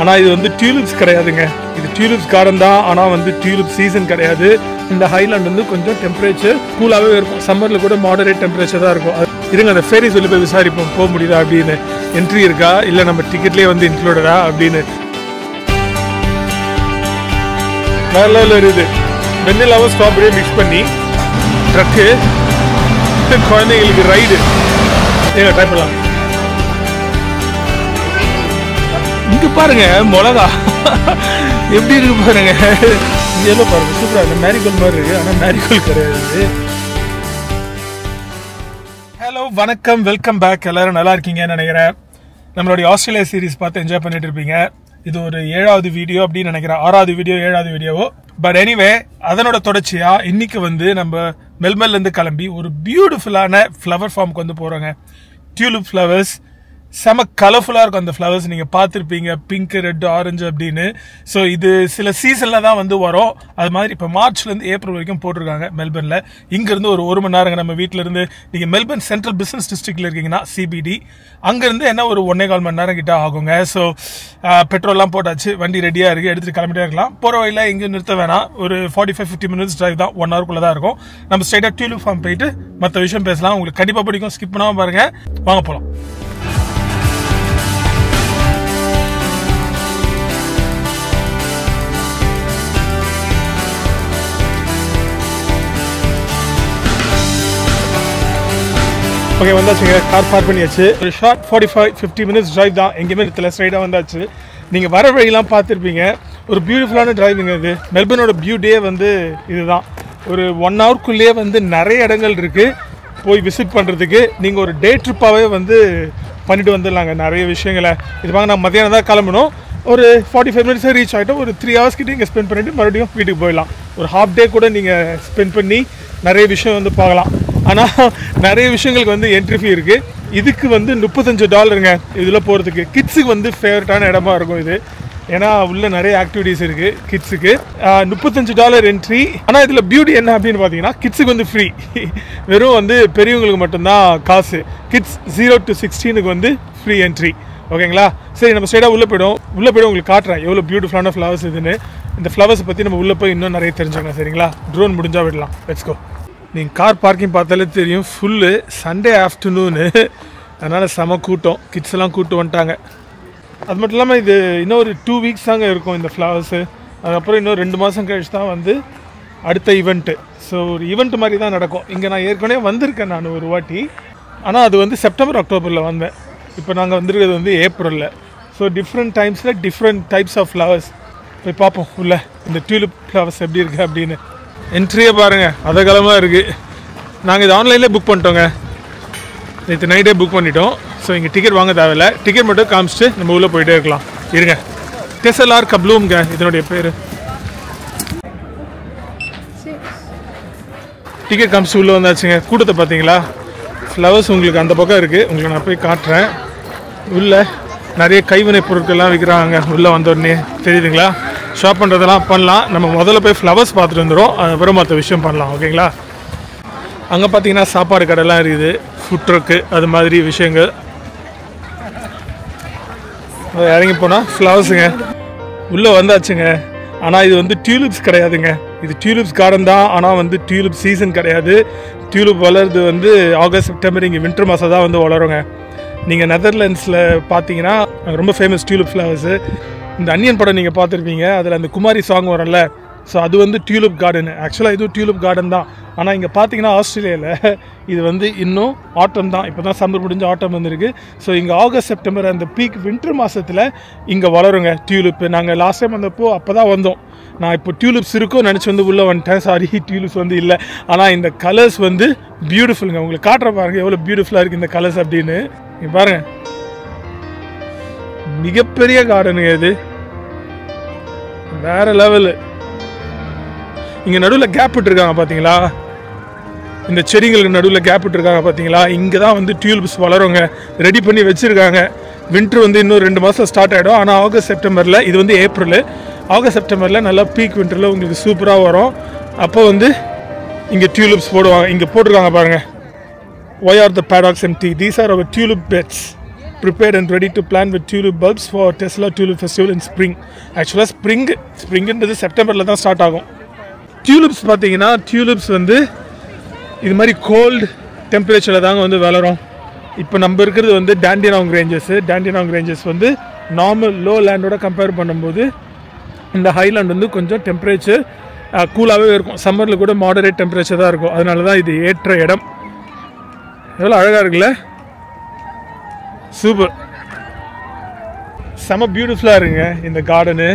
ஆனால் இது வந்து டியூலிப்ஸ் கிடையாதுங்க. இது டியூலிப்ஸ் கார்டன் தான், ஆனால் வந்து டியூலிப் சீசன் கிடையாது. இந்த ஹைலாண்ட் வந்து கொஞ்சம் டெம்பரேச்சர் கூலாகவே இருக்கும். சம்மரில் கூட மாடரேட் டெம்பரேச்சர் தான் இருக்கும். இருங்க, அந்த ஃபேரி சொல்லி போய் விசாரிப்போம், போக முடியுதா அப்படின்னு. என்ட்ரி இருக்கா, இல்லை நம்ம டிக்கெட்லேயே வந்து இன்க்ளூடடா அப்படின்னு. வேற லெவலில் இருக்குது. வெண்ணிலாவும் ஸ்ட்ராபெரியும் மிக்ஸ் பண்ணி ட்ரக்கு, குழந்தைங்களுக்கு ரைடு. ஏங்க ட்ரை பண்ணலாம். இங்க பாருங்க மிளகா எப்படி இருக்கு பாருங்க. எல்லோ பாருங்க, சூப்பரா இருக்கு. மேரிகோல்ட் மாதிரி இருக்கு, ஆனா மேரிகோல்ட் கிடையாது. ஹலோ, வணக்கம், வெல்கம் பேக். எல்லாரும் நல்லா இருக்கீங்கன்னு நினைக்கிறேன். நம்மளுடைய ஆஸ்திரேலியா சீரீஸ் பார்த்து என்ஜாய் பண்ணிட்டு இருப்பீங்க. இது ஒரு 7வது வீடியோ அப்படின்னு நினைக்கிறேன். 6வது வீடியோ 7வது வீடியோவோ. பட் எனிவே, அதனோட தொடர்ச்சியா இன்னைக்கு வந்து நம்ம மெல்பர்ன்ல இருந்து கிளம்பி ஒரு பியூட்டிஃபுல்லான ஃப்ளவர் ஃபார்முக்கு வந்து போறோங்க. டியூலிப் ஃப்ளவர்ஸ் செம கலர்ஃபுல்லாக இருக்கும். அந்த ஃப்ளவர்ஸ் நீங்கள் பார்த்துருப்பீங்க, பிங்க், ரெட், ஆரஞ்சு அப்படின்னு. ஸோ இது சில சீசனில் தான் வந்து வரும். அது மாதிரி இப்போ மார்ச்லேருந்து ஏப்ரல் வரைக்கும் போட்டிருக்காங்க மெல்பர்னில். இங்கேருந்து ஒரு மணி நேரங்க நம்ம வீட்டிலேருந்து. நீங்கள் மெல்பர்ன் சென்ட்ரல் பிஸ்னஸ் டிஸ்ட்ரிக்டில் இருக்கீங்கன்னா CBD, அங்கேருந்து என்ன ஒரு 1.25 மணி நேரம் கிட்ட ஆகுங்க. ஸோ பெட்ரோல்லாம் போட்டாச்சு, வண்டி ரெடியாக இருக்குது, எடுத்துகிட்டு கிளம்பிட்டே இருக்கலாம். போகிற வழியில் எங்கேயும் நிறுத்த வேணாம். ஒரு 45-50 மினிட்ஸ் டிரைவ் தான், 1 ஹவருக்குள்ளே தான் இருக்கும். நம்ம ஸ்ட்ரைட்டாக டியூலிப் ஃபார்ம் போயிட்டு மற்ற விஷயம் பேசலாம். உங்களுக்கு கண்டிப்பாக பிடிக்கும், ஸ்கிப் பண்ணாமல் பாருங்கள். வாங்க போகலாம். ஓகே, வந்தாச்சுங்க. கார் பார்க் பண்ணியாச்சு. ஒரு ஷார்ட் 45-50 மினிட்ஸ் டிரைவ் தான், எங்கேயுமே இடத்துல ஸ்ட்ரைட்டாக வந்தாச்சு. நீங்கள் வர வழியெல்லாம் பார்த்துருப்பீங்க. ஒரு பியூட்டிஃபுல்லான டிரைவிங் இது. மெல்பர்னோட பியூட்டியே வந்து இதுதான். ஒரு 1 ஹவருக்குள்ளேயே வந்து நிறைய இடங்கள் இருக்குது போய் விசிட் பண்ணுறதுக்கு. நீங்கள் ஒரு டே ட்ரிப்பாகவே வந்து பண்ணிட்டு வந்துடலாங்க நிறைய விஷயங்களை. இது வாங்க, நான் மத்தியானம் தான் கிளம்பணும். ஒரு 45 மினிட்ஸாக ரீச் ஆகிட்டோம். ஒரு 3 ஹவர்ஸ் கிட்டே இங்கே ஸ்பெண்ட் பண்ணிவிட்டு மறுபடியும் வீட்டுக்கு போயிடலாம். ஒரு ஹாஃப் டே கூட நீங்கள் ஸ்பெண்ட் பண்ணி நிறைய விஷயம் வந்து பார்க்கலாம். ஆனால் நிறைய விஷயங்களுக்கு வந்து என்ட்ரி ஃபீ இருக்குது. இதுக்கு வந்து $35 இதில் போகிறதுக்கு. கிட்ஸுக்கு வந்து ஃபேவரட்டான இடமா இருக்கும் இது. ஏன்னா உள்ள நிறைய ஆக்டிவிட்டீஸ் இருக்குது கிட்ஸுக்கு. $35 என்ட்ரி. ஆனால் இதில் பியூட்டி என்ன அப்படின்னு பார்த்தீங்கன்னா, கிட்ஸுக்கு வந்து ஃப்ரீ. வெறும் வந்து பெரியவங்களுக்கு மட்டும்தான் காசு. கிட்ஸ் 0 to 16 வந்து ஃப்ரீ என்ட்ரி. ஓகேங்களா? சரி, நம்ம ஸ்ட்ரைட்டாக உள்ளே போய்டும் உங்களுக்கு காட்டுறேன் எவ்வளோ பியூட்டிஃபுல்லான ஃப்ளவர்ஸ் இதுன்னு. இந்த ஃப்ளவர்ஸை பற்றி நம்ம உள்ளே போய் இன்னும் நிறைய தெரிஞ்சுக்கலாம். சரிங்களா? ட்ரோன் முடிஞ்சால் விடலாம். Let's go. நீங்கள் கார் பார்க்கிங் பார்த்தாலே தெரியும், ஃபுல்லு சண்டே ஆஃப்டர்நூனு, அதனால் செம கூட்டம். கிட்ஸ் எல்லாம் கூட்டு வந்துட்டாங்க. அது மட்டும் இல்லாமல் இது இன்னும் ஒரு 2 வீக்ஸ் தாங்க இருக்கும் இந்த ஃப்ளவர்ஸு. அதுக்கப்புறம் இன்னும் 2 மாதம் கழிச்சு தான் வந்து அடுத்த ஈவெண்ட்டு. ஸோ ஒரு ஈவெண்ட் மாதிரி தான் நடக்கும். இங்கே நான் ஏற்கனவே வந்திருக்கேன் நான் ஒரு வாட்டி. ஆனால் அது வந்து செப்டம்பர் அக்டோபரில் வந்தேன். இப்போ நாங்கள் வந்திருக்கிறது வந்து ஏப்ரலில். ஸோ டிஃப்ரெண்ட் டைம்ஸில் டிஃப்ரெண்ட் டைப்ஸ் ஆஃப் ஃப்ளவர்ஸ் போய் பார்ப்போம் உள்ள இந்த டியூலிப் ஃப்ளவர்ஸ் எப்படி இருக்குது அப்படின்னு. என்ட்ரியே பாருங்கள், அதகலமாக இருக்குது. நாங்கள் இது ஆன்லைன்லேயே புக் பண்ணிட்டோங்க. நேற்று நைட்டே புக் பண்ணிட்டோம். ஸோ இங்கே டிக்கெட் வாங்க தேவையில்லை. டிக்கெட் மட்டும் காமிச்சிட்டு நம்ம உள்ளே போயிட்டே இருக்கலாம். இருங்க, டெசலார் கப்ளூம்ங்க இதனுடைய பேர். டிக்கெட் காமிச்சு உள்ளே வந்தாச்சுங்க. கூட்டத்தை பார்த்தீங்களா? ஃப்ளவர்ஸ் உங்களுக்கு அந்த பக்கம் இருக்குது, உங்களுக்கு நான் போய் காட்டுறேன். உள்ளே நிறைய கைவினை பொருட்கள்லாம் விற்கிறாங்க. உள்ளே வந்தோடனே தெரியுதுங்களா? ஷாப் பண்ணுறதெல்லாம் பண்ணலாம். நம்ம முதல்ல போய் ஃப்ளவர்ஸ் பார்த்துட்டு வந்துடும், அதுக்கப்புறம் மற்ற விஷயம் பண்ணலாம். ஓகேங்களா? அங்கே பார்த்தீங்கன்னா சாப்பாடு கடைலாம் இருக்குது, ஃபுட் ட்ரக்கு, அது மாதிரி விஷயங்கள். இறங்கி போனால் ஃப்ளவர்ஸுங்க. உள்ளே வந்தாச்சுங்க. ஆனால் இது வந்து டியூலிப்ஸ் கிடையாதுங்க. இது டியூலிப்ஸ் கார்டன் தான், ஆனால் வந்து டியூலிப் சீசன் கிடையாது. டியூலிப் வளருது வந்து ஆகஸ்ட், செப்டம்பர், இங்கே வின்டர் மாதம் தான் வந்து வளருங்க. நீங்கள் நெதர்லாண்ட்ஸில் பார்த்தீங்கன்னா ரொம்ப ஃபேமஸ் டியூலிப் ஃப்ளவர்ஸு. இந்த அன்னியன் படம் நீங்கள் பார்த்துருப்பீங்க, அதில் அந்த குமாரி சாங் வரல. ஸோ அது வந்து டியூலிப் கார்டன். ஆக்சுவலாக இதுவும் டியூலிப் கார்டன் தான். ஆனால் இங்கே பார்த்தீங்கன்னா ஆஸ்திரேலியாவில் இது வந்து இன்னும் ஆட்டம் தான். இப்போ தான் சம்மர் முடிஞ்ச ஆட்டம் வந்துருக்கு. ஸோ இங்கே ஆகஸ்ட், செப்டம்பர் அந்த பீக் வின்டர் மாதத்தில் இங்கே வளருங்க டியூலிப்பு. நாங்கள் லாஸ்ட் டைம் வந்தப்போ அப்போ தான் வந்தோம். நான் இப்போ டியூலிப்ஸ் இருக்கும் நினச்சி வந்து உள்ளே வந்துட்டேன். சாரி, டியூலிப்ஸ் வந்து இல்லை. ஆனால் இந்த கலர்ஸ் வந்து பியூட்டிஃபுல்லுங்க. உங்களுக்கு காட்டுற பாருங்கள் எவ்வளோ பியூட்டிஃபுல்லாக இருக்குது இந்த கலர்ஸ் அப்படின்னு. இங்கே பாருங்கள், மிகப்பெரிய கார்டனுங்க இது, வேற லெவலு. இங்கே நடுவில் கேப் விட்டுருக்காங்க பார்த்தீங்களா? இந்த செடிங்களுக்கு நடுவில் கேப் விட்டுருக்காங்க பார்த்தீங்களா? இங்கே தான் வந்து டியூலிப்ஸ் வளருங்க. ரெடி பண்ணி வச்சுருக்காங்க. வின்டர் வந்து இன்னும் 2 மாதம் ஸ்டார்ட் ஆகிடும். ஆனால் ஆகஸ்ட், செப்டம்பரில், இது வந்து ஏப்ரலு, ஆகஸ்ட் செப்டம்பரில் நல்லா பீக் வின்டரில் உங்களுக்கு சூப்பராக வரும். அப்போ வந்து இங்கே டியூலிப்ஸ் போடுவாங்க. இங்கே போட்டிருக்காங்க பாருங்கள், Why are the paddocks empty? These are our tulip beds. prepared and ready to plant with tulip bulbs for Tesla Tulip Festival in spring. Actually ஸ்ப்ரிங்ன்றது செப்டம்பரில் தான் ஸ்டார்ட் ஆகும். டியூலிப்ஸ் பார்த்தீங்கன்னா டியூலிப்ஸ் வந்து இது மாதிரி கோல்டு டெம்பரேச்சரில் தாங்க வந்து வளரும். இப்போ நம்ம இருக்கிறது வந்து டாண்டினாங் ரேஞ்சஸ் வந்து நார்மல் லோ லேண்டோட கம்பேர் பண்ணும்போது இந்த ஹைலாண்ட் வந்து கொஞ்சம் டெம்பரேச்சர் கூலாகவே இருக்கும். சம்மரில் கூட மாடரேட் டெம்பரேச்சர் தான் இருக்கும். அதனால தான் இது ஏற்ற இடம். எவ்வளோ அழகாக இருக்குல்ல, சூப்பர், செம பியூட்டிஃபுல்லாக இருக்குங்க இந்த கார்டனு.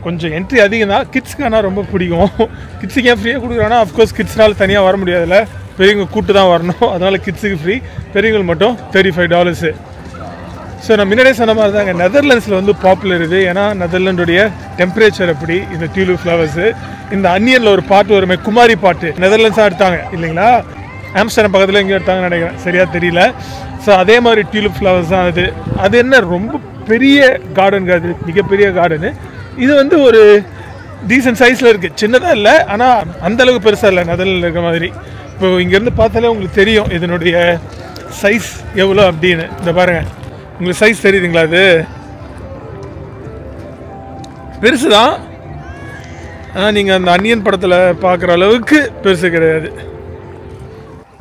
கொஞ்சம் என்ட்ரி அதிகம் தான், கிட்ஸ்க்கு ஆனால் ரொம்ப பிடிக்கும். கிட்ஸுக்கு ஏன் ஃப்ரீயாக கொடுக்குறாங்கன்னா அஃப்கோர்ஸ் கிட்ஸ்னால் தனியாக வர முடியாதுல்ல, பெரியவங்க கூட்டு தான் வரணும். அதனால் கிட்ஸுக்கு ஃப்ரீ, பெரியவங்களுக்கு மட்டும் $35. ஸோ நான் முன்னாடியே சொன்ன மாதிரி தாங்க நெதர்லாண்ட்ஸில் வந்து பாப்புலர் இது. ஏன்னா நெதர்லாண்டுடைய டெம்பரேச்சர் அப்படி. இந்த டியூலிப் ஃப்ளவர்ஸு இந்த அன்னியனில் ஒரு பாட்டு வருமே, குமாரி பாட்டு, நெதர்லாண்ட்ஸாக எடுத்தாங்க இல்லைங்களா, ஆம்ஸ்டர்டாம் பக்கத்தில் எங்கேயும் எடுத்தாங்கன்னு நினைக்கிறேன், சரியாக தெரியல. ஸோ அதே மாதிரி டியூலிப் ஃப்ளவர்ஸ் தான் அது. அது என்ன ரொம்ப பெரிய கார்டன், அது மிகப்பெரிய கார்டனு. இது வந்து ஒரு டீசன்ட் சைஸில் இருக்குது, சின்னதாக இல்லை ஆனால் அந்தளவுக்கு பெருசாக இல்லை நெதர்லாண்டில் இருக்கிற மாதிரி. இப்போ இங்கேருந்து பார்த்தாலே உங்களுக்கு தெரியும் இதனுடைய சைஸ் எவ்வளோ அப்படின்னு. இந்த பாருங்கள், உங்களுக்கு சைஸ் தெரியுதுங்களா, அது பெருசு தான். ஆனால் நீங்கள் அந்த அன்னியன் படத்தில் பார்க்குற அளவுக்கு பெருசு கிடையாது.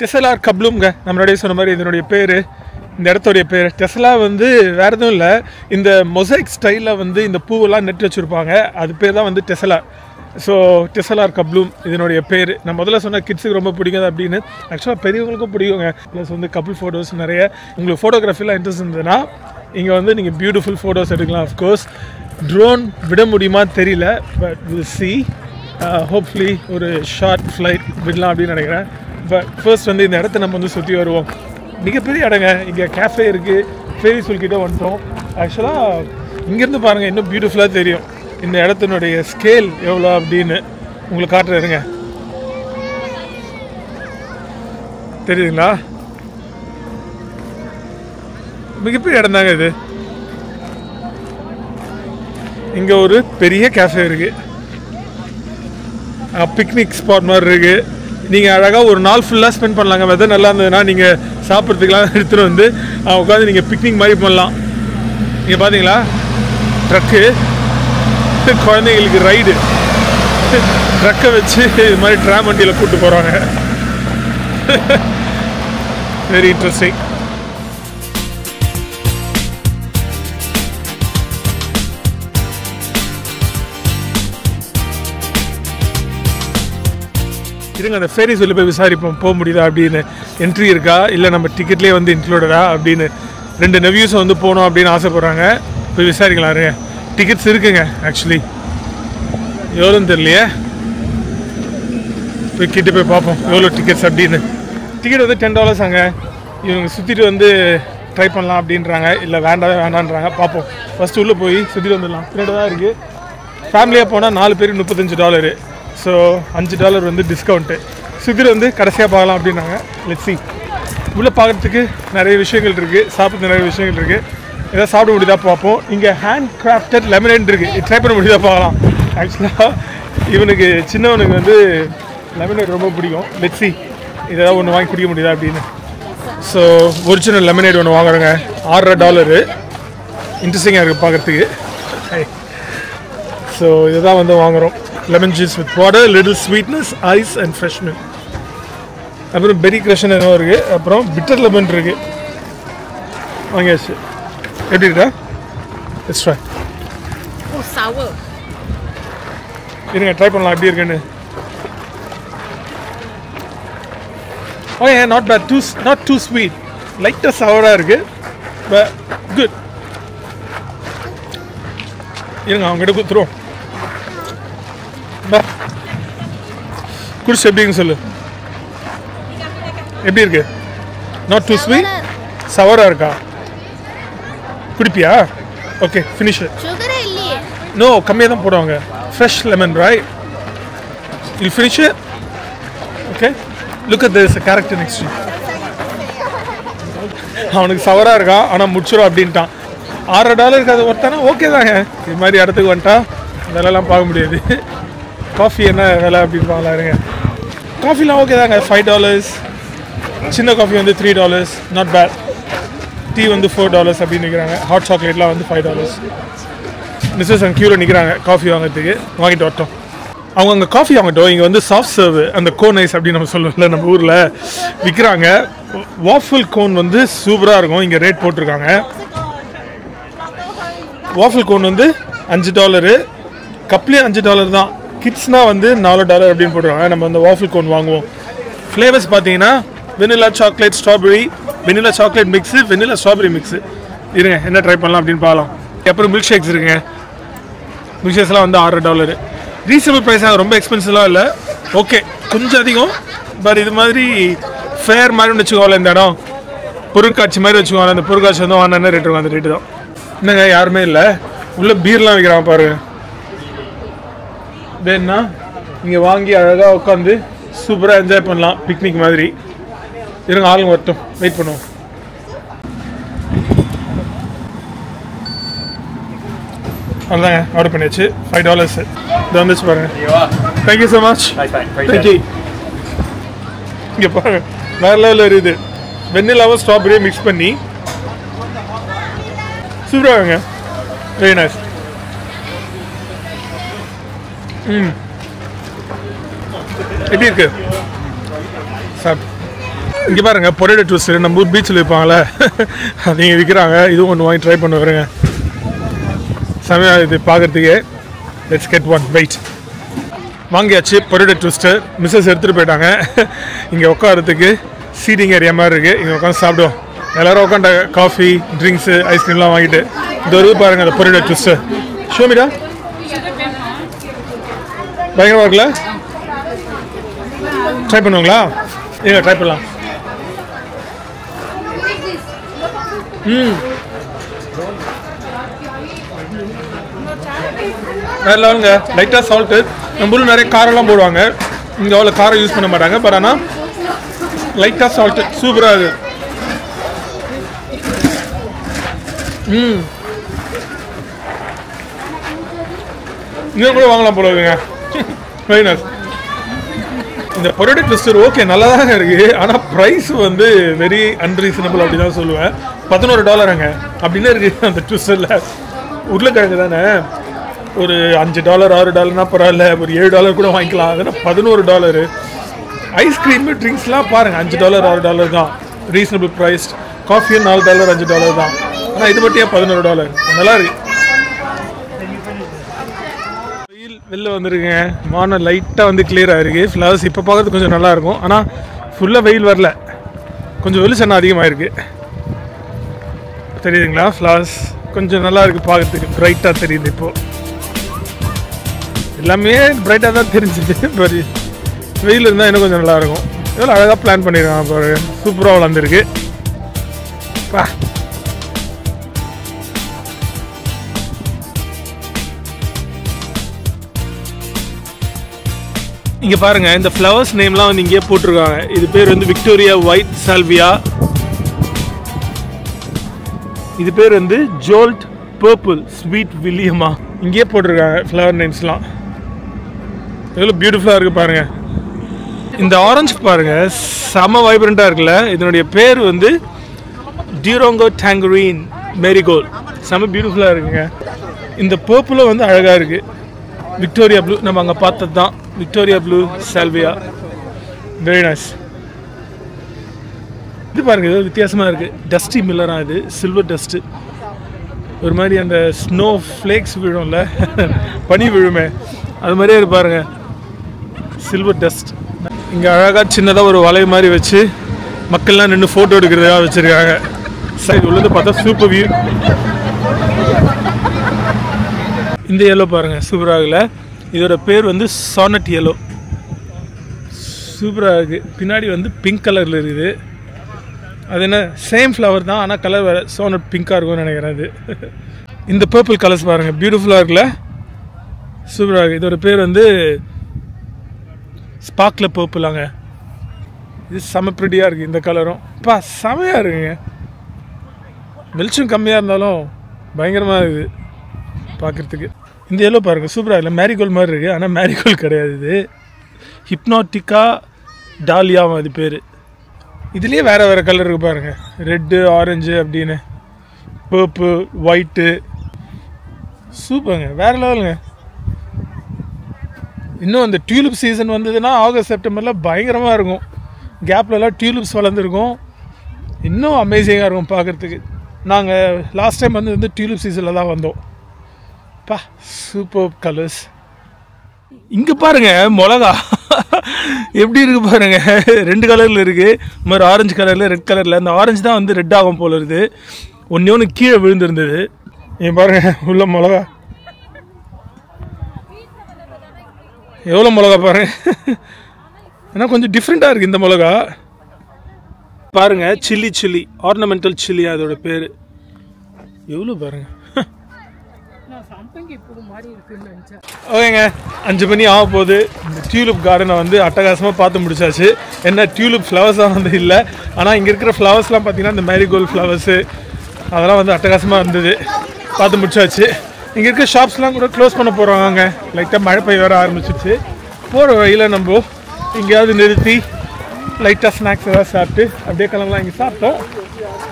டெஸ்லா கப்ளூம்ங்க, நம்மளுடைய சொன்ன மாதிரி இதனுடைய பேர், இந்த இடத்துடைய பேர். டெஸ்லா வந்து வேறு எதுவும் இல்லை, இந்த மொசைக் ஸ்டைலில் வந்து இந்த பூவெல்லாம் நெட்டு வச்சுருப்பாங்க, அது பேர் தான் வந்து டெஸ்லா. ஸோ டெஸ்லா கப்ளூம் இதனுடைய பேர். நான் முதல்ல சொன்ன கிட்ஸுக்கு ரொம்ப பிடிக்கும் அப்படின்னு. ஆக்சுவலாக பெரியவங்களுக்கும் பிடிக்குங்க. ப்ளஸ் வந்து கப்புள் ஃபோட்டோஸ் நிறைய. உங்களுக்கு ஃபோட்டோகிராஃபிலாம் இன்ட்ரெஸ்ட் இருந்ததுன்னா இங்கே வந்து நீங்கள் பியூட்டிஃபுல் ஃபோட்டோஸ் எடுக்கலாம். அஃப்கோர்ஸ் ட்ரோன் விட முடியுமா தெரியல, பட் வில் சி. ஹோப்ஃபுல்லி ஒரு ஷார்ட் ஃப்ளைட் விடலாம் அப்படின்னு நினைக்கிறேன். பட் ஃபர்ஸ்ட் வந்து இந்த இடத்த நம்ம வந்து சுற்றி வருவோம். மிகப்பெரிய இடங்க, இங்கே கேஃபே இருக்குது, ஃபேரிஸ் கிட்ட வந்துட்டோம். ஆக்சுவலாக இங்கேருந்து பாருங்கள் இன்னும் பியூட்டிஃபுல்லாக தெரியும் இந்த இடத்தினுடைய ஸ்கேல் எவ்வளோ அப்படின்னு. உங்களுக்கு காட்டுறேங்க, தெரியுதுங்களா, மிகப்பெரிய இடம் தாங்க இது. இங்கே ஒரு பெரிய கேஃபே இருக்குது, பிக்னிக் ஸ்பாட் மாதிரி இருக்குது. நீங்கள் அழகாக ஒரு நாள் ஃபுல்லாக ஸ்பெண்ட் பண்ணலாங்க. வெதர் நல்லா இருந்ததுன்னா நீங்கள் சாப்பிட்றதுக்கெலாம் எடுத்துகிட்டு வந்து உட்காந்து நீங்கள் பிக்னிக் மாதிரி பண்ணலாம். நீங்கள் பார்த்தீங்களா ட்ரக்கு, குழந்தைங்களுக்கு ரைடு, ட்ரக்கை வச்சு இது மாதிரி ட்ராம் வண்டியில் கூப்பிட்டு போகிறாங்க. Very interesting. இருங்க, அந்த ஃபேரி சொல்லி போய் விசாரிப்போம் போக முடியுதா அப்படின்னு. என்ட்ரி இருக்கா, இல்லை நம்ம டிக்கெட்லேயே வந்து இன்க்ளூடடா அப்படின்னு. 2 நெவ்யூஸை வந்து போகணும் அப்படின்னு ஆசைப்பட்றாங்க, போய் விசாரிக்கலாம். இருங்க, டிக்கெட்ஸ் இருக்குங்க. ஆக்சுவலி எவ்வளோன்னு தெரியலையே, போய் கிட்ட போய் பார்ப்போம் எவ்வளோ டிக்கெட்ஸ் அப்படின்னு. டிக்கெட் வந்து $10 ஆங்க. இவங்க சுற்றிட்டு வந்து ட்ரை பண்ணலாம் அப்படின்றாங்க, இல்லை வேண்டான்றாங்க. பார்ப்போம், ஃபஸ்ட்டு உள்ளே போய் சுற்றிட்டு வந்துடலாம். பின்னாடி தான் இருக்குது. ஃபேமிலியாக போனால் 4 பேருக்கு $35. ஸோ $5 வந்து டிஸ்கவுண்ட்டு. சுற்றிட்டு வந்து கடைசியாக பார்க்கலாம் அப்படின்னாங்க. Let's see. உள்ளே பார்க்குறதுக்கு நிறைய விஷயங்கள் இருக்குது, சாப்பிட்றது நிறைய விஷயங்கள் இருக்குது. எதாவது சாப்பிட முடியுதா பார்ப்போம். இங்கே ஹேண்ட் கிராஃப்டட் லெமனேட் இருக்குது, ட்ரை பண்ண முடியுதா பார்க்கலாம். ஆக்சுவலாக இவனுக்கு சின்னவனுக்கு வந்து லெமனேட் ரொம்ப பிடிக்கும். லெட்ஸ் சி இதெல்லாம் ஒன்று வாங்கி குடிக்க முடியுதா அப்படின்னு. ஸோ ஒரிஜினல் லெமனேட் ஒன்று வாங்குறோங்க, $6. இன்ட்ரெஸ்டிங்காக இருக்குது பார்க்குறதுக்கு. ஸோ இதை தான் வந்து வாங்குகிறோம். Lemon juice with water, little sweetness, ice and fresh milk. அப்புறம் பெரி க்ரஷ்னு என்னவோ இருக்குது, அப்புறம் பிட்டர் லெமன் இருக்குது. வாங்கியாச்சு. எப்படி இருக்கா? It's try. இருங்க ட்ரை பண்ணலாம் எப்படி இருக்குன்னு. Okay, not bad, not too sweet, லைட்டாக சவராக இருக்குது, பட் குட். இருங்க அவங்ககிட்ட கொடுத்துருவோம். குடிச்சு எப்படின்னு சொல்லு. எப்படி இருக்கு? நாட் டூ ஸ்வீட், சவராக இருக்கா? குடிப்பியா? Okay, finish. நோ, கம்மியாக தான் போடுவாங்க. Fresh lemon, right? You finish it? Okay, look at this character next. அவனுக்கு சவராக இருக்கான் ஆனால் முடிச்சிடும் அப்படின்ட்டான். $6 அது ஒருத்தானா ஓகே தாங்க. இது மாதிரி இடத்துக்கு வந்துட்டா விலைலாம் பார்க்க முடியாது. காஃபி என்ன விலை அப்படின்னு பார்க்கலாம். இருங்க, காஃபிலாம் ஓகே தாங்க. $5. சின்ன காஃபி வந்து $3, நாட் பேட். டீ வந்து $4 அப்படின்னு நிற்கிறாங்க. ஹாட் சாக்லேட்லாம் வந்து $5. மிஸ்ஸஸ் அங்கே க்யூவில் நிற்கிறாங்க காஃபி வாங்கிறதுக்கு. வாங்கிட்டு வரட்டும். அவங்க அங்கே காஃபி வாங்கட்டும். இங்கே வந்து சாஃப்ட் சர்வ் அந்த கோன் ஐஸ் அப்படின்னு நம்ம சொல்லுவோம்ல நம்ம ஊரில் விற்கிறாங்க. வாஃபிள் கோன் வந்து சூப்பராக இருக்கும். இங்கே ரேட் போட்டிருக்காங்க. வாஃபிள் கோன் வந்து $5, கப்லேயும் $5 தான். கிட்ஸ்னால் வந்து $4 அப்படின்னு போட்டுருவாங்க. நம்ம அந்த வாஃபிள் கோன் வாங்குவோம். ஃப்ளேவர்ஸ் பார்த்தீங்கன்னா vanilla chocolate strawberry, vanilla chocolate mix, vanilla strawberry mix. இருங்க என்ன ட்ரை பண்ணலாம் அப்படின்னு பார்க்கலாம். அப்புறம் மில்க் ஷேக்ஸ் இருக்குங்க. மில்க் ஷேக்ஸ்லாம் வந்து $6. ரீசனபிள் ப்ரைஸாக, ரொம்ப எக்ஸ்பென்சிவாக இல்லை. ஓகே கொஞ்சம் அதிகம், பட் இது மாதிரி ஃபேர் மாதிரி வச்சுக்கோங்களேன். இந்த இடம் பொருட்காட்சி மாதிரி வச்சுக்கோங்களேன். அந்த பொருட்காட்சி வந்து வாங்கினா ரேட் இருக்கும், அந்த ரேட்டு தான். என்னங்க யாருமே இல்லை. உள்ளே பீர்லாம் வைக்கிறாங்க பாருங்க. வேணுன்னா இங்கே வாங்கி அழகாக உட்காந்து சூப்பராக என்ஜாய் பண்ணலாம், பிக்னிக் மாதிரி. இருங்க ஆளுங்க வரட்டும், வெயிட் பண்ணுவோம். அவ்வளோதாங்க, ஆர்டர் பண்ணியாச்சு. $5 இது வந்துச்சு பாருங்க. Thank you so much. தேங்க்யூ. இங்கே பாருங்க வேறு லெவலில் இருக்குது. வெண்ணிலாவும் ஸ்ட்ராபெரியும் மிக்ஸ் பண்ணி சூப்பராக. Very nice. எப்படி இருக்கு சார்? இங்கே பாருங்க பொட்டேட்டோ ட்விஸ்ட் நம்ம ஊர் பீச்சில் வைப்பாங்களே அது இங்கே விற்கிறாங்க. இதுவும் ஒன்று வாங்கி ட்ரை பண்ண வருங்க. செமையாக இது பார்க்குறதுக்கே. Let's get one. வெயிட். வாங்கியாச்சு பொட்டேட்டோ ட்விஸ்டர். மிஸ்ஸஸ் எடுத்துகிட்டு போயிட்டாங்க. இங்கே உட்காரத்துக்கு சீட்டிங் ஏரியா மாதிரி இருக்குது. இங்கே உட்காந்து சாப்பிடுவோம். எல்லோரும் உட்காந்து காஃபி, ட்ரிங்க்ஸு, ஐஸ்கிரீம்லாம் வாங்கிட்டு இந்த ஒரு பாருங்கள் அந்த பொட்டேட்டோ ட்விஸ்டர். ஷோமிடா பயங்கரமாக இருக்குல்ல? ட்ரை பண்ணுவாங்களா? ஏங்க ட்ரை பண்ணலாம். வேறு லெவலுங்க. லைட்டாக சால்ட்டு. நம்ம ஊரில் நிறைய காரெல்லாம் போடுவாங்க. இங்கே அவ்வளோ காரம் யூஸ் பண்ண மாட்டாங்க. பட் ஆனால் லைட்டாக சால்ட்டு சூப்பராக இருக்குது. இன்னும் கூட வாங்கலாம் போல இருக்குங்க. Very nice. இந்த பொட்டேட்டோ ட்விஸ்டர் ஓகே நல்லா தாங்க இருக்குது. ஆனால் ப்ரைஸ் வந்து வெரி அன்ரீசனபிள் அப்படி தான் சொல்லுவேன். $11 அப்படின்னு இருக்குது அந்த ட்விஸ்டரில். உருளைக்கிழங்கு தானே, ஒரு $5 $6 பரவாயில்ல, ஒரு $7 கூட வாங்கிக்கலாம். அதனால் $11. ஐஸ்கிரீமு ட்ரிங்க்ஸ்லாம் பாருங்கள் $5 $6 தான் ரீசனபிள் ப்ரைஸ். காஃபியும் $4 $5 தான். ஆனால் இது மட்டும் ஏன் $11? நல்லா இருக்கு. வெளில வந்துருக்குங்க. மார்னிங் லைட்டாக வந்து கிளியராக இருக்குது. ஃப்ளவர்ஸ் இப்போ பார்க்கறது கொஞ்சம் நல்லாயிருக்கும். ஆனால் ஃபுல்லாக வெயில் வரல, கொஞ்சம் வெளிச்சம் அதிகமாக இருக்குது. தெரியுதுங்களா? ஃப்ளவர்ஸ் கொஞ்சம் நல்லா இருக்குது பார்க்கறதுக்கு. ப்ரைட்டாக தெரியுது. இப்போது எல்லாமே ப்ரைட்டாக தான் தெரிஞ்சுது. பட் வெயில் இருந்தால் இன்னும் கொஞ்சம் நல்லாயிருக்கும். எவ்வளோ அழகாக பிளான் பண்ணியிருக்காங்க பாரு. சூப்பராக வளர்ந்துருக்கு. வா இங்கே பாருங்கள். இந்த ஃப்ளவர்ஸ் நேம்லாம் வந்து இங்கேயே போட்டிருக்காங்க. இது பேர் வந்து விக்டோரியா ஒயிட் சால்வியா. இது பேர் வந்து ஜோல்ட் பர்பிள் ஸ்வீட் வில்லியமா. இங்கேயே போட்டிருக்காங்க ஃப்ளவர் நேம்ஸ்லாம். எவ்வளோ பியூட்டிஃபுல்லாக இருக்குது பாருங்கள். இந்த ஆரஞ்சு பாருங்கள் செம வைப்ரண்ட்டாக இருக்குல்ல. இதனுடைய பேர் வந்து டியூரோங்கோ டேங்கரீன் மேரிகோல்ட். செம பியூட்டிஃபுல்லாக இருக்குங்க. இந்த பர்பிளும் வந்து அழகாக இருக்குது. விக்டோரியா ப்ளூ நம்ம அங்கே பார்த்தது தான். Victoria blue salvia. Very nice. இது பாருங்கள் ஏதோ வித்தியாசமாக இருக்குது. டஸ்டி மில்லரா இது. Silver dust. ஒரு மாதிரி அந்த ஸ்னோ ஃப்ளேக்ஸ் விழும்ல, பனி விழுமே, அது மாதிரியே இருக்கு பாருங்கள். Silver dust. இங்கே அழகாக சின்னதாக ஒரு வலை மாதிரி வச்சு மக்கள்லாம் நின்று ஃபோட்டோ எடுக்கிறதுக்காக வச்சுருக்காங்க. சைடு உள்ளது பார்த்தா சூப்பர் வியூ. இந்த எல்லோ பாருங்கள் சூப்பராகல. இதோட பேர் வந்து சானட் எல்லோ. சூப்பராக இருக்குது. பின்னாடி வந்து பிங்க் கலரில் இருக்குது. அது என்ன சேம் ஃப்ளவர் தான், ஆனால் கலர் வேறு. சானட் பிங்காக இருக்கும்னு நினைக்கிறேன். அது இந்த பர்பிள் கலர்ஸ் பாருங்கள் பியூட்டிஃபுல்லாக இருக்குல்ல. சூப்பராக இருக்குது. இதோட பேர் வந்து ஸ்பார்க்கில் பர்பிளாங்க. இது செம ப்ரிட்டியாக இருக்குது. இந்த கலரும் பா செமையாக இருக்குங்க. வெளிச்சம் கம்மியாக இருந்தாலும் பயங்கரமாக இருக்குது பார்க்குறதுக்கு. இந்த எல்லோ பாருங்கள் சூப்பராக இல்லை. மேரிகோல்டு மாதிரி இருக்குது, ஆனால் மேரிகோல்டு கிடையாது. இது ஹிப்னாட்டிக்கா டாலியாவும் அது பேர். இதுலேயே வேறு வேறு கலர் இருக்குது பாருங்கள், ரெட்டு ஆரஞ்சு அப்படின்னு, பர்பிள் ஒயிட்டு. சூப்பருங்க, வேறு லெவலுங்க. இன்னும் அந்த டியூலிப் சீசன் வந்ததுன்னா ஆகஸ்ட் செப்டம்பரில் பயங்கரமாக இருக்கும். கேப்லலாம் டியூலிப்ஸ் வளர்ந்துருக்கும், இன்னும் அமேசிங்காக இருக்கும் பார்க்குறதுக்கு. நாங்கள் லாஸ்ட் டைம் வந்து டியூலிப் சீசனில் தான் வந்தோம். பா சூப்பர் கலர்ஸ். இங்கே பாருங்கள் மிளகா எப்படி இருக்குது பாருங்கள், 2 கலரில் இருக்குது. இந்த மாதிரி ஆரஞ்சு கலரில் ரெட் கலரில். அந்த ஆரஞ்சு தான் வந்து ரெட் ஆகும் போல இருக்குது. ஒன்று கீழே விழுந்துருந்தது. இங்கே பாருங்கள் உள்ள மிளகா எவ்வளோ மிளகா பாருங்கள். ஏன்னா கொஞ்சம் டிஃப்ரெண்ட்டாக இருக்குது இந்த மிளகா. பாருங்கள் சில்லி ஆர்னமெண்டல் சில்லி அதோட பேர். எவ்வளோ பாருங்கள். ஓகேங்க, 5 மணி ஆக போகுது. இந்த டியூலிப் கார்டனை வந்து அட்டகாசமாக பார்த்து முடிச்சாச்சு. என்ன டியூலிப் ஃப்ளவர்ஸாக வந்து இல்லை, ஆனால் இங்கே இருக்கிற ஃப்ளவர்ஸ்லாம் பார்த்தீங்கன்னா இந்த மேரிகோல்டு ஃப்ளவர்ஸு அதெல்லாம் வந்து அட்டகாசமாக இருந்தது, பார்த்து முடிச்சாச்சு. இங்கே இருக்க ஷாப்ஸ்லாம் கூட க்ளோஸ் பண்ண போகிறாங்க. லைட்டாக மழை பெய்ய வர ஆரம்பிச்சிச்சு. போகிற வழியில் நம்ம எங்கேயாவது நிறுத்தி லைட்டாக ஸ்நாக்ஸ் ஏதாவது சாப்பிட்டு அப்படியே கிளம்பலாம். இங்கே சாப்பிட்டோம்,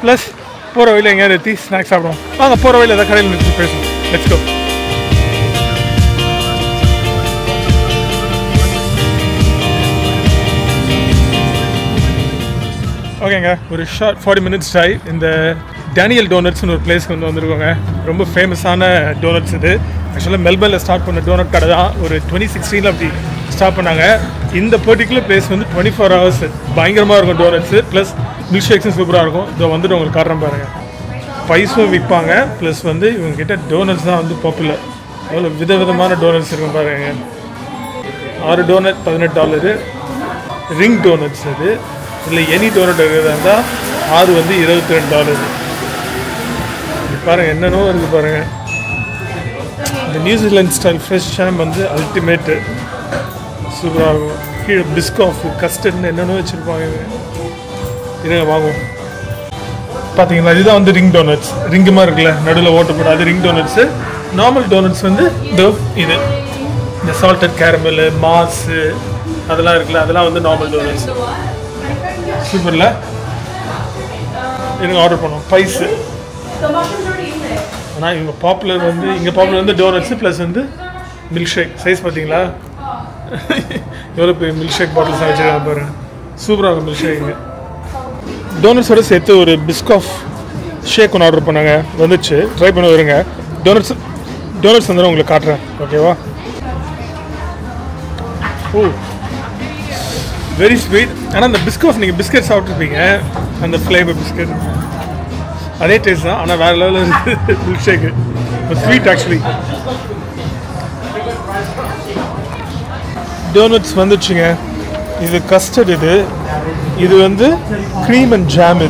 ப்ளஸ் போகிற வழியில் எங்கேயாவது நிறுத்தி ஸ்நாக்ஸ் சாப்பிடுவோம். வாங்க போகிற வழியில் ஏதாவது கடையில் நிறுத்தி பேசுவோம். Let's go. ஓகேங்க, ஒரு ஷார்ட் 40 மினிட்ஸ் ட்ரைவ். இந்த டேனியல் டோனட்ஸ்னு ஒரு பிளேஸ்க்கு வந்து வந்திருக்கோங்க. ரொம்ப ஃபேமஸான டோனட்ஸ் இது. ஆக்சுவலாக மெல்பர்னில் ஸ்டார்ட் பண்ண டோனட் கடை தான். ஒரு 2016 அப்படி ஸ்டார்ட் பண்ணாங்க. இந்த பர்டிகுலர் பிளேஸ் வந்து 24 hours பயங்கரமாக இருக்கும் டோனட்ஸு, ப்ளஸ் மில்க் ஷேக்ஸும் சூப்பராக இருக்கும். இதை வந்துட்டு உங்களுக்கு காரணம் பாருங்கள். பைஸும் விற்பாங்க, ப்ளஸ் வந்து இவங்ககிட்ட டோனட்ஸ் தான் வந்து பாப்புலர். எவ்வளோ விதவிதமான டோனட்ஸ் இருக்கும் பாருங்க. 6 டோனட் $18. ரிங் டோனட்ஸ் அது. இல்லை எனி டோனட் இருக்கிறதா இருந்தால் 6 வந்து $22. பாருங்கள் என்னென்னோ இருக்குது பாருங்கள். இந்த நியூசிலாந்து ஸ்டைல் ஃப்ரெஷ் ஜாம் வந்து அல்டிமேட்டு, சூப்பராக இருக்கும். கீழே பிஸ்காஃப் கஸ்டர்ட்னு என்னென்னோ வச்சுருப்பாங்க. இருங்க வாங்குவோம். பார்த்தீங்களா, இதுதான் வந்து ரிங் டோனட்ஸ். ரிங்கு மாதிரி இருக்குல்ல, நடுவில் ஓட்டு போட, அது ரிங் டோனட்ஸு. நார்மல் டோனட்ஸ் வந்து இது இந்த சால்டட் கேரமல் மாஸு அதெல்லாம் இருக்குல்ல, அதெல்லாம் வந்து நார்மல் டோனட்ஸ். சூப்பரில் எனக்கு ஆர்டர் பண்ணோம் பைஸு. ஆனால் இவங்க பாப்புலர் வந்து இங்கே பாப்புலர் வந்து டோனட்ஸு ப்ளஸ் வந்து மில்க் ஷேக். சைஸ் பார்த்தீங்களா எவ்வளோ பெரிய மில்க் ஷேக் பாட்டில்ஸ் வச்சுருக்காங்க பாருங்கள். சூப்பராக இருக்கும் மில்க் ஷேக்குங்க. டோனட்ஸோடு சேர்த்து ஒரு பிஸ்காஃப் ஷேக் ஒன்று ஆர்டர் பண்ணாங்க, வந்துச்சு. ட்ரை பண்ண வருங்க. டோனட்ஸ் வந்து உங்களுக்கு காட்டுறேன், ஓகேவா? ஓ வெரி ஸ்வீட். ஆனால் அந்த பிஸ்காஃப் நீங்கள் பிஸ்கட் சாப்பிட்ருப்பீங்க, அந்த ஃப்ளேவர் பிஸ்கட் அதே டேஸ்ட் தான், ஆனால் வேறு லெவலில் இருக்குது milk shake. Sweet actually. Doughnuts வந்துச்சுங்க. இது கஸ்டர்ட், இது வந்து க்ரீம் அண்ட் ஜாம்.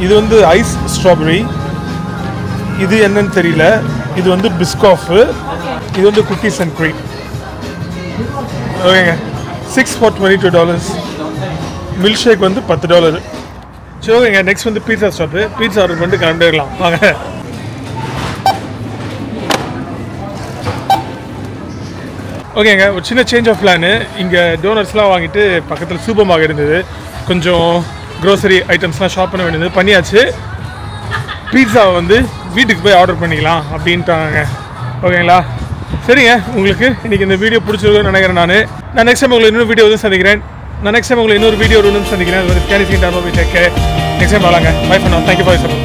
இது வந்து ஐஸ் ஸ்ட்ராபெரி. இது என்னன்னு தெரியல. இது வந்து பிஸ்காஃபு. இது வந்து குக்கீஸ் அண்ட் க்ரீம். ஓகேங்க, 6 for $22. மில்க் ஷேக் வந்து $10. சரி ஓகேங்க, நெக்ஸ்ட் வந்து பீட்சா ஸ்டாப்பு. பீட்சா ஆர்டர் பண்ணிட்டு கிளம்பிடலாம் வாங்க. ஓகேங்க, ஒரு சின்ன சேஞ்ச் ஆஃப் பிளானு. இங்கே டோனட்ஸ்லாம் வாங்கிட்டு பக்கத்தில் சூப்பர் மார்க்கெட் இருந்தது, கொஞ்சம் க்ரோசரி ஐட்டம்ஸ்லாம் ஷாப் பண்ண வேண்டியது பண்ணியாச்சு. பீட்சாவை வந்து வீட்டுக்கு போய் ஆர்டர் பண்ணிக்கலாம் அப்படின்ட்டாங்க. ஓகேங்களா? சரிங்க, உங்களுக்கு இன்றைக்கி இந்த வீடியோ பிடிச்சிருக்குன்னு நினைக்கிறேன். நான் நெக்ஸ்ட் டைம் உங்களை இன்னொரு வீடியோ வந்து சந்திக்கிறேன். நெக்ஸ்ட் டைம் உங்களை இன்னொரு வீடியோ வந்து சந்திக்கிறேன். அது வந்து நெக்ஸ்ட் டைம் வரலாங்க. Bye for now. Thank you for your support.